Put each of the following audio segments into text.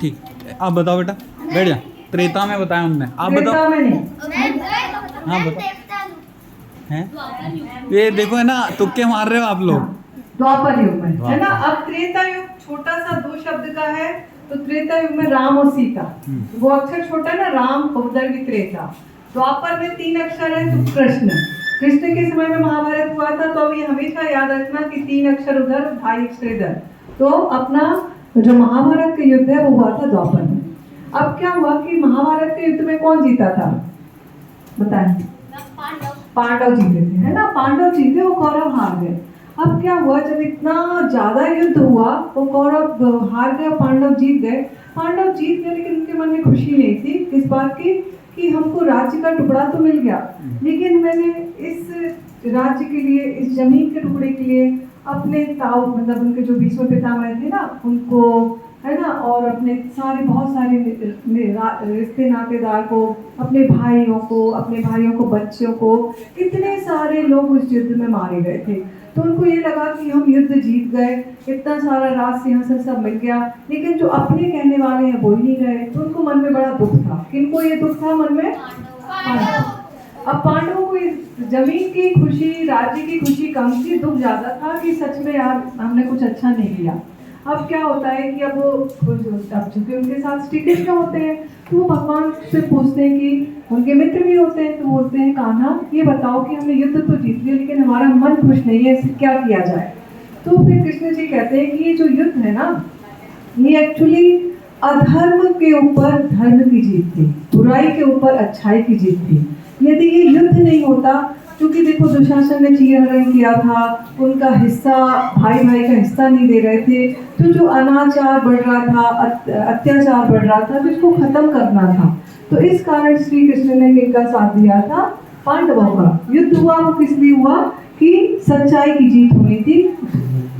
ठीक, आप बताओ बेटा, बैठ जा। त्रेता में बताया उनने, आप बताओ। त्रेता में नहीं, हाँ बताओ। हैं ये देखो है ना, तुक्के मार रहे हो आप लोग। द्वापर युग में है ना। अब त्रेता युग छोटा सा 2 शब्द का है, तो त्रेता युग में राम और सीता, वो अक्षर छोटा है ना, राम उधर भी त्रेता। द्वापर में 3 अक्षर है, तो कृष्ण के समय में महाभारत हुआ था, तो अब ये हमेशा याद रखना कि 3 अक्षर उधर, 2.5 अक्षर इधर। तो अपना जो महाभारत का युद्ध है वो हुआ था द्वापर में। अब क्या हुआ कि महाभारत के युद्ध में कौन जीता था, बताएं? पांडव जीते थे, है ना। पांडव जीते, वो कौरव हार गए। अब क्या हुआ, जब इतना ज्यादा युद्ध हुआ, वो कौरव हार गए, पांडव जीत गए। लेकिन उनके मन में खुशी नहीं थी इस बात की कि हमको राज्य का टुकड़ा तो मिल गया, लेकिन मैंने इस राज्य के लिए, इस जमीन के टुकड़े के लिए अपने ताऊ, मतलब उनके जो भीष्म पितामह थे ना, उनको, है ना, और अपने सारे बहुत सारे रिश्ते नातेदार को, अपने भाइयों को, बच्चों को, इतने सारे लोग उस युद्ध में मारे गए थे। तो उनको ये लगा कि हम युद्ध जीत गए, इतना सारा राज सिंहासन सब मिल गया, लेकिन जो अपने कहने वाले हैं वो ही नहीं गए। तो उनको मन में बड़ा दुख था। किनको ये दुख था मन में? पांडव। अब पांडवों को इस जमीन की खुशी, राज्य की खुशी कम थी, दुख ज्यादा था कि सच में यार हमने कुछ अच्छा नहीं किया। अब क्या होता है कि अब चूंकि उनके साथ श्री कृष्ण होते हैं, तो वो भगवान से पूछते हैं कि उनके मित्र भी होते हैं, तो बोलते हैं कान्हा ये बताओ कि हमने युद्ध तो जीत लिया, लेकिन हमारा मन खुश नहीं है, इससे क्या किया जाए? तो फिर कृष्ण जी कहते हैं कि ये जो युद्ध है ना, ये एक्चुअली अधर्म के ऊपर धर्म की जीत थी, बुराई के ऊपर अच्छाई की जीत थी। यदि ये युद्ध नहीं होता, क्योंकि देखो दुशासन ने चीरहरण किया था, उनका हिस्सा, भाई भाई का हिस्सा नहीं दे रहे थे, तो जो अनाचार बढ़ रहा था, अत्याचार बढ़ रहा था, जिसको खत्म करना था, तो इस कारण श्री कृष्ण ने किसका साथ दिया था? पांडवों का। युद्ध हुआ वो किस लिए हुआ? कि सच्चाई की जीत होनी थी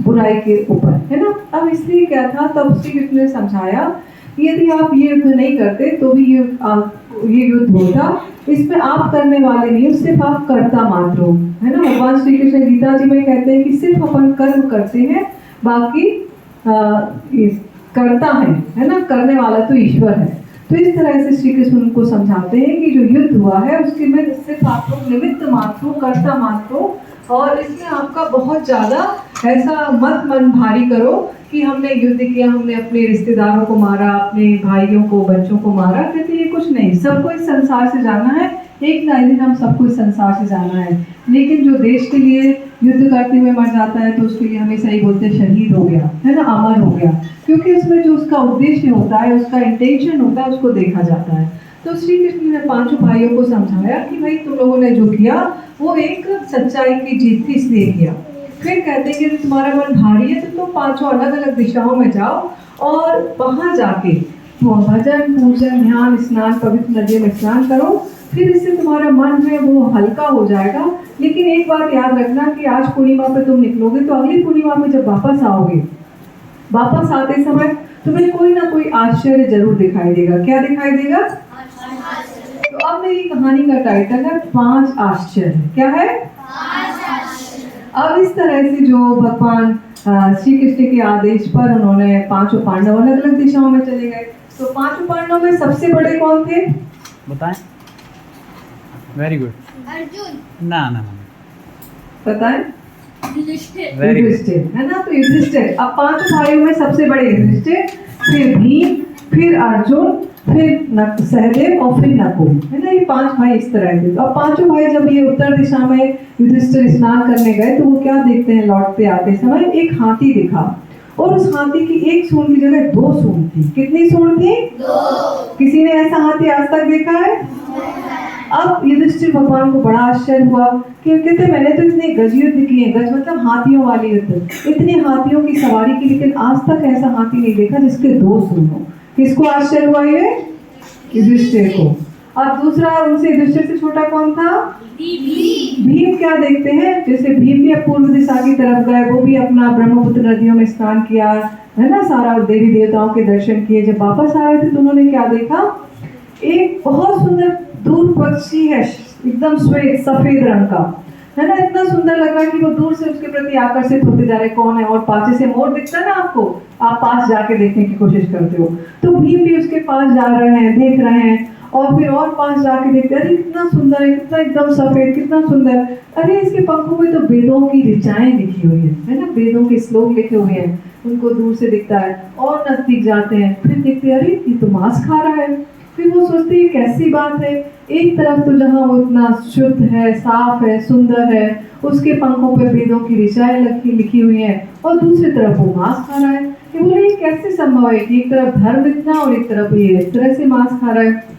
बुराई के ऊपर, है ना। अब इसलिए क्या था, तब श्री कृष्ण ने समझाया कि यदि आप ये युद्ध नहीं करते तो भी ये युद्ध होता, इसमें आप करने वाले नहीं, सिर्फ आप कर्ता मात्र हो, है ना। भगवान श्री कृष्ण गीता जी में कहते हैं कि सिर्फ अपन कर्म करते हैं, बाकी करता है ना, करने वाला तो ईश्वर है। तो इस तरह से श्री कृष्ण उनको समझाते हैं कि जो युद्ध हुआ है उसके में सिर्फ आप लोग निमित्त मात्र हो, कर्ता मात्र हो, और इसमें आपका बहुत ज्यादा ऐसा मत मन भारी करो कि हमने युद्ध किया, हमने अपने रिश्तेदारों को मारा, अपने भाइयों को, बच्चों को मारा। कहते ये कुछ नहीं, सबको इस संसार से जाना है, एक ना एक दिन हम सबको इस संसार से जाना है। लेकिन जो देश के लिए युद्ध करते हुए मर जाता है, तो उसके लिए हमेशा ही बोलते हैं शहीद हो गया, है ना, अमर हो गया, क्योंकि उसमें जो उसका उद्देश्य होता है, उसका इंटेंशन होता है, उसको देखा जाता है। तो श्री कृष्ण ने 5 भाइयों को समझाया कि भाई तुम लोगों ने जो किया वो एक सच्चाई की जीत थी, इसलिए किया। फिर कहते हैं कि तुम्हारा मन भारी है तो तुम 5 अलग अलग दिशाओं में जाओ, और वहां जाके भजन, पूजन, ध्यान, स्नान, पवित्र नदियों में स्नान करो, फिर इससे तुम्हारा मन है वो हल्का हो जाएगा। लेकिन एक बात याद रखना कि आज पूर्णिमा पे तुम निकलोगे, तो अगली पूर्णिमा में जब वापस आओगे, वापस आते समय तुम्हें कोई ना कोई आश्चर्य जरूर दिखाई देगा। क्या दिखाई देगा? तो अब मेरी कहानी का टाइटल है 5 आश्चर्य। क्या है? अब इस तरह से जो भगवान श्री कृष्ण के आदेश पर उन्होंने 5 पांडव अलग अलग दिशाओं में चले गए। तो 5 पांडव में सबसे बड़े कौन थे? बताएं। Very good. अर्जुन। ना ना ना, बताएं। युधिष्ठिर, है ना। तो युधिष्ठिर। अब 5 भाइयों में सबसे बड़े युधिष्ठिर, फिर भीम, फिर अर्जुन, फिर सहदेव और फिर नकुल, है ना। ये 5 भाई इस तरह के। अब 5 भाई जब ये उत्तर दिशा में युधिष्ठिर स्नान करने गए, तो वो क्या देखते हैं, लौटते आते समय एक हाथी दिखा, और उस हाथी की एक सूंड की जगह 2 सूंड थी। कितनी सूंड थी? 2। किसी ने ऐसा हाथी आज तक देखा है? अब युधिष्ठिर भगवान को बड़ा आश्चर्य हुआ कि कहते मैंने तो इतने गज युद्ध किए, गज मतलब हाथियों वाले युद्ध, इतने हाथियों की सवारी की, लेकिन आज तक ऐसा हाथी नहीं देखा जिसके 2 सूंड हो। किसको आश्चर्य हुआ? ये युधिष्ठिर को। अब दूसरा, उनसे युधिष्ठिर से छोटा कौन था? भीम। क्या देखते हैं, जैसे भीम भी अब पूर्व दिशा की तरफ गए, वो भी अपना ब्रह्मपुत्र नदियों में स्नान किया, है ना, सारा देवी देवताओं के दर्शन किए। जब वापस आ रहे थे तो उन्होंने क्या देखा, एक बहुत सुंदर दूर पक्षी है, एकदम श्वेत सफेद रंग का, है ना, इतना सुंदर लग रहा है कि वो दूर से उसके प्रति आकर्षित होते जा रहे कौन है, और पास से मोर दिखता है ना आपको, आप पास जाके देखने की कोशिश करते हो, तो भीम भी उसके पास जा रहे हैं, देख रहे हैं, और फिर और पास जाके देखते हैं, अरे कितना सुंदर है, कितना एकदम सफेद, कितना सुंदर, अरे इसके पंखों में तो वेदों की ऋचाएं लिखी हुई है ना, वेदों के श्लोक लिखे हुए हैं, उनको दूर से दिखता है, और नजदीक जाते हैं, फिर देखते हैं अरे ये तो मांस खा रहा है, फिर वो सोचते हैं कैसी बात है, एक तरफ तो जहाँ वो इतना शुद्ध है, साफ है, सुंदर है, उसके पंखों पे वेदों की ऋचाएं लिखी हुई हैं, और दूसरी तरफ वो मांस खा रहा है, कि बोले ये कैसे संभव है कि एक तरफ धर्म इतना और एक तरफ ये इस तरह से मांस खा रहा है।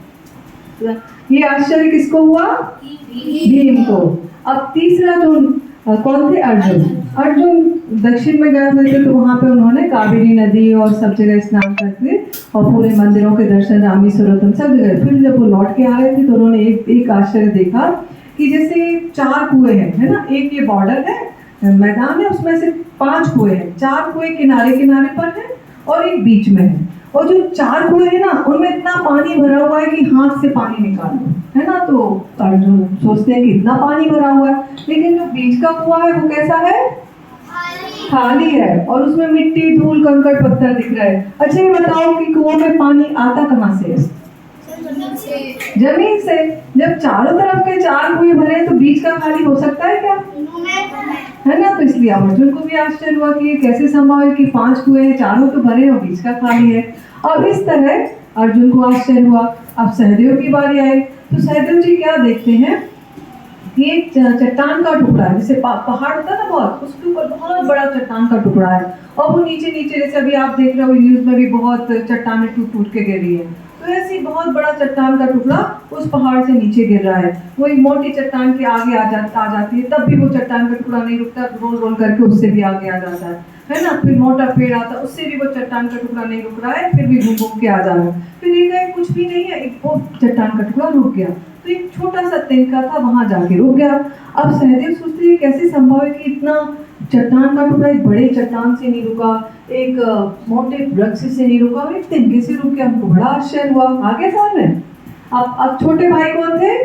ये आश्चर्य किसको हुआ? भीम को। अब तीसरा जो कौन थे? अर्जुन। अर्जुन दक्षिण में गए हुए थे, तो वहां पे उन्होंने कावेरी नदी और सब जगह स्नान करके और पूरे मंदिरों के दर्शन, रामेश्वरम सब जगह, फिर जब वो लौट के आ रहे थे तो उन्होंने एक आश्चर्य देखा कि जैसे 4 कुएं हैं, है ना, एक ये बॉर्डर है, मैदान है, उसमें से 5 कुएं हैं, 4 कुएं किनारे किनारे पर है और एक बीच में है, और जो 4 कुएं हैं ना उनमें इतना पानी भरा हुआ है कि हाथ से पानी निकाल लो, है ना, तो अर्जुन सोचते हैं कि इतना पानी भरा हुआ है, लेकिन जो बीच का कुआं है वो कैसा है? खाली है, और उसमें मिट्टी, धूल, कंकड़, पत्थर दिख रहा है। अच्छा ये बताओ कि कुआं में पानी आता कहाँ से है? जमीन से। जब चारों तरफ के 4 कुएं भरे तो बीच का खाली हो सकता है क्या? है ना, तो इसलिए अर्जुन को भी आश्चर्य हुआ कि ये कैसे संभव है कि 5 कुएं हैं, चारों तो भरे और बीच का खाली है। अब इस तरह अर्जुन को आश्चर्य हुआ। अब सहदेव की बारी आई, तो सहदेव जी क्या देखते हैं कि एक चट्टान का टुकड़ा है, जैसे पहाड़ होता है ना बहुत, उसके ऊपर बहुत बड़ा चट्टान का टुकड़ा है, और वो नीचे नीचे, जैसे अभी आप देख रहे हो न्यूज में भी बहुत चट्टानें टूट के गिर रही है, तो ऐसी बहुत बड़ा चट्टान का टुकड़ा उस पहाड़ से नीचे गिर रहा है, वो एक मोटी चट्टान के आगे आ जाती है, तब भी वो चट्टान का टुकड़ा नहीं रुकता, रोल रोल करके उससे भी आगे आ जाता है ना, फिर मोटा पेड़ आता है, उससे भी वो चट्टान का टुकड़ा नहीं रुक रहा है, फिर भी घूम घूम के आ जा रहा है, फिर एक कुछ भी नहीं है, एक वो चट्टान का टुकड़ा रुक गया, तो एक छोटा सा तिनका था, वहां जाके रुक गया। अब सहदेव सोचते हैं कैसे संभव है कि इतना चट्टान का टुकड़ा एक बड़े चट्टान से नहीं रुका, एक मोटे वृक्ष से नहीं रुका, एक तिनके से रुक गया। हमको बड़ा आश्चर्य हुआ। आगे समझ में। अब छोटे भाई कौन थे?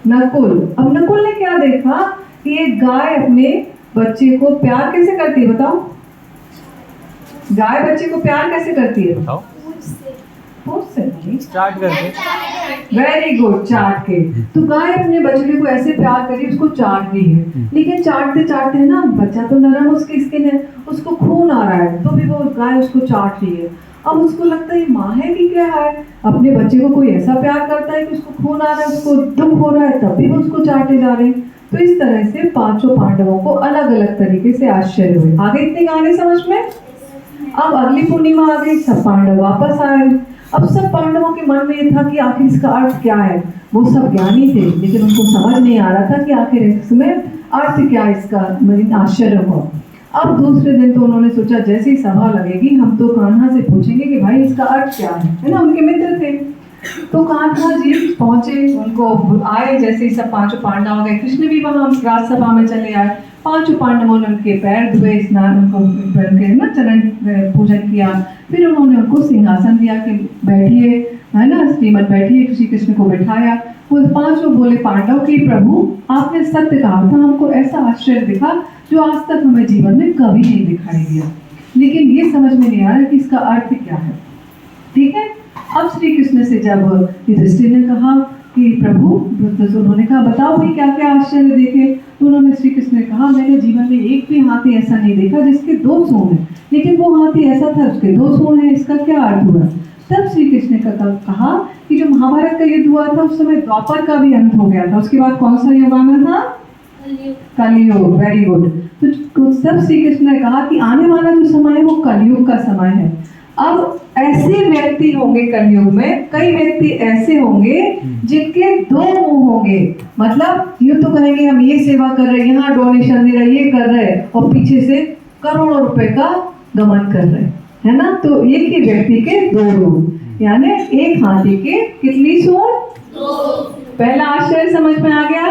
नकुल। अब नकुल ने क्या देखा कि एक गाय अपने बच्चे को प्यार कैसे करती है? बताओ, गाय बच्चे को प्यार कैसे करती है? बताओ। चाट करके। वेरी गुड, चाट के। तो गाय अपने बछड़े को ऐसे प्यार करी, उसको चाट रही है, लेकिन चाटते चाटते है ना, बच्चा तो नरम उसकी स्किन है, उसको खून आ रहा है, तो भी वो गाय उसको चाट रही है। अब उसको लगता है माँ है कि क्या है, अपने बच्चे को कोई ऐसा प्यार करता है कि उसको खून आ रहा है, उसको दुख हो रहा है, तब भी वो उसको चाटे जा रहे हैं। तो इस तरह से 5 पांडवों को अलग अलग तरीके से आश्चर्य हुए। आगे इतने गाने समझ में। अब अगली पूर्णिमा आ गई, सब पांडव वापस आए। अब सब पांडवों के मन में ये था कि आखिर इसका अर्थ क्या है। वो सब ज्ञानी थे, लेकिन उनको समझ नहीं आ रहा था कि आखिर इसमें अर्थ क्या है इसका, आश्चर्य हुआ। अब दूसरे दिन तो उन्होंने सोचा जैसे ही सभा लगेगी हम तो कान्हा से पूछेंगे कि भाई इसका अर्थ क्या है ना, उनके मित्र थे। तो कान्हा जी पहुंचे, उनको आए, जैसे ही सब 5 पांडव आ गए, कृष्ण भी वहां राजसभा में चले आए। 5 पांडवों ने उनके पैर धुए, स्नान उनके ना चरण पूजन किया, फिर उन्होंने उनको सिंहासन दिया कि बैठिए, है ना, श्रीमद बैठिए, श्री कृष्ण को बैठाया। वो 5 बोले पांडव कि प्रभु आपने सत्य कहा था, हमको ऐसा आश्चर्य दिखा जो आज तक हमें जीवन में कभी नहीं दिखाई दिया, लेकिन ये समझ में नहीं आ रहा कि इसका अर्थ क्या है। ठीक है। अब श्री कृष्ण से जब युधिष्ठिर ने कहा कि प्रभु, तो उन्होंने कहा बताओ भाई क्या क्या आश्चर्य देखे। तो उन्होंने श्री कृष्ण ने कहा मैंने जीवन में एक भी हाथी ऐसा नहीं देखा जिसके 2 सूंड हैं, लेकिन वो हाथी ऐसा था उसके 2 सूंड हैं, इसका क्या अर्थ हुआ। तब श्री कृष्ण ने कहा कि जो महाभारत का युद्ध हुआ था उस समय द्वापर का भी अंत हो गया था, उसके बाद कौन सा युग आना था? कलयुग। Very good. तो सब श्री कृष्ण ने कहा कि आने वाला जो समय है वो कलयुग का समय है। अब ऐसे व्यक्ति होंगे कलयुग में, कई व्यक्ति ऐसे होंगे जिनके 2 मुंह होंगे, मतलब यूं तो कहेंगे हम ये सेवा कर रहे हैं, यहाँ डोनेशन दे रहे, ये कर रहे हैं, और पीछे से करोड़ों रुपए का गमन कर रहे हैं, है ना। तो एक ही व्यक्ति के 2 रूप, यानी एक हाथी के कितनी सूंड? 2। पहला आश्चर्य समझ में आ गया।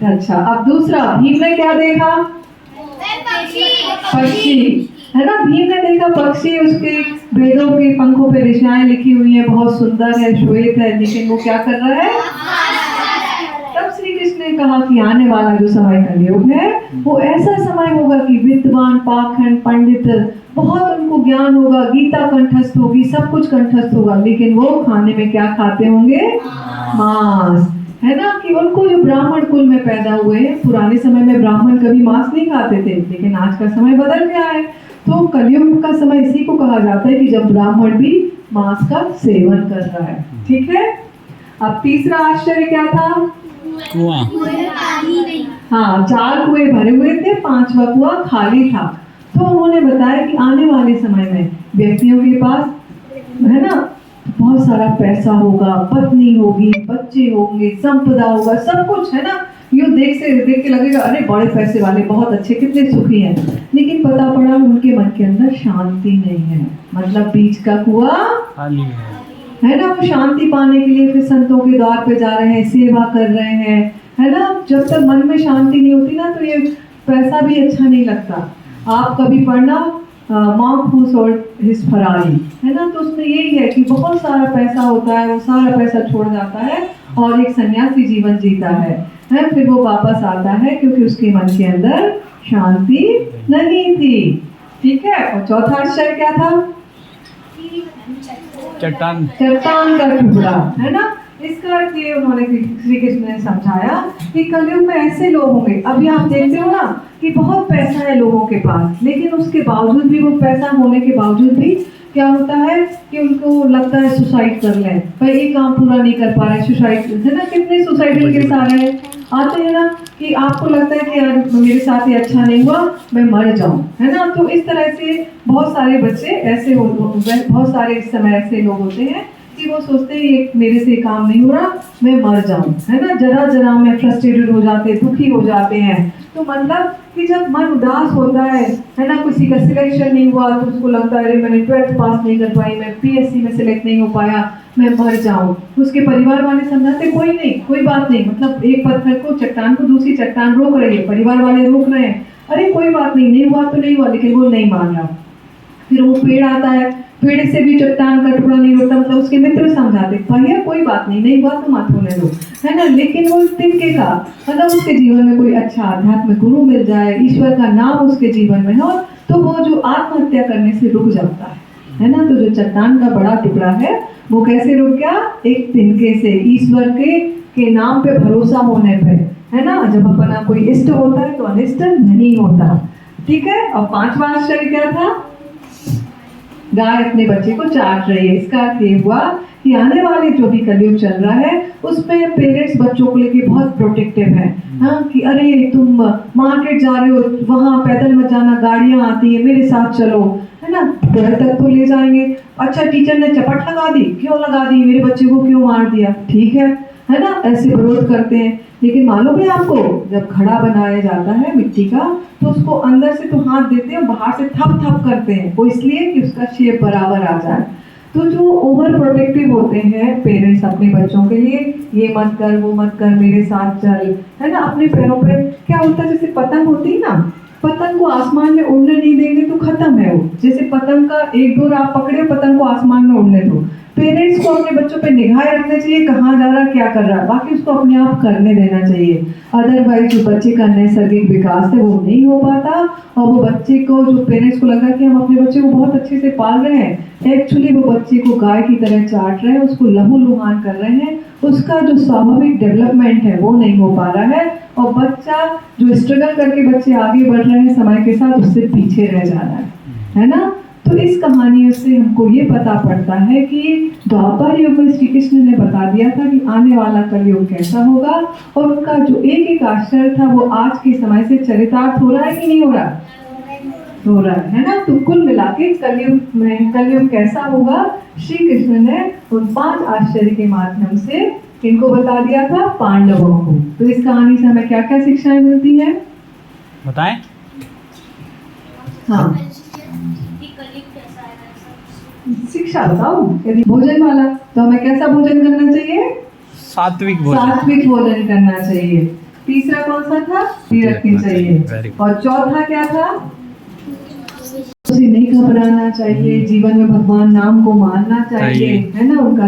अच्छा, अब दूसरा, भीम ने क्या देखा? पक्षी, है ना। भीम ने देखा पक्षी, उसके वेदों के पंखों पे ऋचाएं लिखी हुई है, बहुत सुंदर है, श्वेत है, लेकिन वो क्या कर रहा है? तब श्री कृष्ण ने कहा कि आने वाला जो समय कलयुग है वो ऐसा समय होगा कि विद्वान, पाखंड, पंडित, बहुत उनको ज्ञान होगा, गीता कंठस्थ होगी, सब कुछ कंठस्थ होगा, लेकिन वो खाने में क्या खाते होंगे? मांस। है ना कि उनको जो ब्राह्मण कुल में पैदा हुए हैं, पुराने समय में ब्राह्मण कभी मांस नहीं खाते थे, लेकिन आज का समय बदल गया है। तो कलयुग का समय इसी को कहा जाता है कि जब ब्राह्मण भी मांस का सेवन कर रहा है। ठीक है। अब तीसरा आश्चर्य क्या था? कुआं। हाँ, 4 कुएं भरे हुए थे, 5वां कुआं खाली था। तो उन्होंने बताया कि आने वाले समय में व्यक्तियों के पास, है ना, बहुत सारा पैसा होगा, पत्नी होगी, बच्चे होंगे, संपदा होगा, सब कुछ, है ना। यूँ देख के लगेगा अरे बड़े पैसे वाले, बहुत अच्छे, कितने सुखी हैं। लेकिन पता पड़ा उनके मन के अंदर शांति नहीं है, मतलब बीच का कुआं खाली है ना। वो शांति पाने के लिए फिर संतों के द्वार पे जा रहे हैं, सेवा कर रहे हैं, है ना। जब तक मन में शांति नहीं होती ना, तो ये पैसा भी अच्छा नहीं लगता। आप कभी पढ़ना monk who sold his Ferrari, है ना, तो उसमें यही है कि बहुत सारा पैसा होता है, वो सारा पैसा छोड़ जाता है और एक सन्यासी जीवन जीता है, फिर वो वापस आता है क्योंकि उसके मन के अंदर शांति नहीं थी। ठीक है। और चौथा आश्चर्य क्या था? चट्टान का टुकड़ा, है ना। इसका अर्थ ये उन्होंने श्री कृष्ण ने समझाया कि कलयुग में ऐसे लोग होंगे। अभी आप देखते हो ना कि बहुत पैसा है लोगों के पास, लेकिन उसके बावजूद भी, वो पैसा होने के बावजूद भी क्या होता है कि उनको लगता है सुसाइड कर लें, भाई ये काम पूरा नहीं कर पा रहे, सुसाइड, है ना। कितने सुसाइडल केस आ रहे हैं, आते हैं ना, कि आपको लगता है कि यार मेरे साथ ये अच्छा नहीं हुआ, मैं मर जाऊं, है ना। तो इस तरह से बहुत सारे बच्चे ऐसे बहुत सारे इस समय ऐसे लोग होते हैं कि वो सोचते हैं ये मेरे से काम नहीं हो रहा, मैं मर जाऊं, है ना। जरा में फ्रस्ट्रेटेड हो जाते हैं, दुखी हो जाते हैं। तो मतलब कि जब मन उदास होता है ना, किसी का सिलेक्शन नहीं हुआ तो उसको लगता है अरे मैंने 12th पास नहीं कर पाई, मैं PSC में सिलेक्ट नहीं हो पाया, मैं मर जाऊं। उसके परिवार वाले समझाते कोई नहीं, कोई बात नहीं, मतलब एक पत्थर को, चट्टान को दूसरी चट्टान रोक रही है, परिवार वाले रोक रहे हैं, अरे कोई बात नहीं, नहीं हुआ तो नहीं हुआ, लेकिन वो नहीं मान रहा। फिर वो पेड़ आता है, पेड़ से भी चट्टान का टुकड़ा नहीं होता, मतलब उसके मित्र समझाते भैया कोई बात नहीं, नहीं हुआ तो मत होने दो, है ना। लेकिन वो तिनके का, मतलब उसके जीवन में कोई अच्छा आध्यात्मिक गुरु मिल जाए, ईश्वर का नाम उसके जीवन में हो, तो वो जो आत्महत्या करने से रुक जाता है ना। तो जो चट्टान का बड़ा टुकड़ा है वो कैसे रुक गया? एक तिनके से, ईश्वर के नाम पे भरोसा होने पे, है ना। जब अपना कोई इष्ट होता है तो अनिष्ट नहीं होता। ठीक है। और 5वां आश्चर्य क्या था? गाय अपने बच्चे को चाट रही है। इसका अर्थ ये हुआ कि आने वाले जो भी कलयुग चल रहा है उसमें पेरेंट्स बच्चों को लेके बहुत प्रोटेक्टिव हैं, हाँ, कि अरे तुम मार्केट जा रहे हो, वहाँ पैदल मत जाना, गाड़ियाँ आती है, मेरे साथ चलो, है ना, घर तक तो ले जाएंगे। अच्छा टीचर ने चपट लगा दी, क्यों लगा दी, मेरे बच्चे को क्यों मार दिया, ठीक है ना, ऐसे विरोध करते हैं। लेकिन मालूम है आपको, जब घड़ा बनाया जाता है मिट्टी का, तो उसको अंदर से तो हाथ देते हैं, बाहर से थप थप करते हैं, वो इसलिए कि उसका शेप बराबर आ जाए। तो जो ओवर प्रोटेक्टिव होते हैं पेरेंट्स अपने बच्चों के लिए, ये मत कर, वो मत कर, मेरे साथ चल, है ना, अपने पैरों पे, क्या होता है जैसे पतंग होती है ना, पतंग को आसमान में उड़ने नहीं देंगे तो खत्म है वो। जैसे पतंग का एक डोर आप पकड़े, पतंग को आसमान में उड़ने दो। पेरेंट्स को अपने बच्चों पे निगाहें रखना चाहिए, कहाँ जा रहा है, क्या कर रहा है, बाकी उसको अपने आप करने देना चाहिए। अदरवाइज जो बच्चे का नैसर्गिक विकास है वो नहीं हो पाता, और वो बच्चे को, जो पेरेंट्स को लग रहा है कि हम अपने बच्चे को बहुत अच्छे से पाल रहे हैं, एक्चुअली वो बच्चे को गाय की तरह चाट रहे हैं, उसको लहूलुहान कर रहे हैं, उसका जो स्वाभाविक डेवलपमेंट है वो नहीं हो पा रहा है, और बच्चा जो स्ट्रगल करके बच्चे आगे बढ़ रहे हैं समय के साथ, उससे पीछे रह जा रहा है ना। तो इस कहानियों से हमको ये पता पड़ता है कि द्वापर युग में श्री कृष्ण ने बता दिया था कि आने वाला कलयुग कैसा होगा, और उनका जो एक एक आश्चर्य था वो आज के समय से चरितार्थ हो रहा है कि नहीं हो रहा? हो रहा है ना। तो कुल मिला के कलयुग कैसा होगा, श्री कृष्ण ने उन 5 आश्चर्य के माध्यम से इनको बता दिया था पांडवों को। तो इस कहानी से हमें क्या क्या शिक्षाएं मिलती हैं, बताएं? हाँ, शिक्षा बताओ। यदि भोजन वाला, तो हमें कैसा भोजन करना चाहिए? सात्विक भोजन करना चाहिए। तीसरा कौन सा था? रखनी चाहिए। और चौथा क्या था? उसे नहीं घबराना चाहिए, जीवन में भगवान नाम को मानना चाहिए, है ना, उनका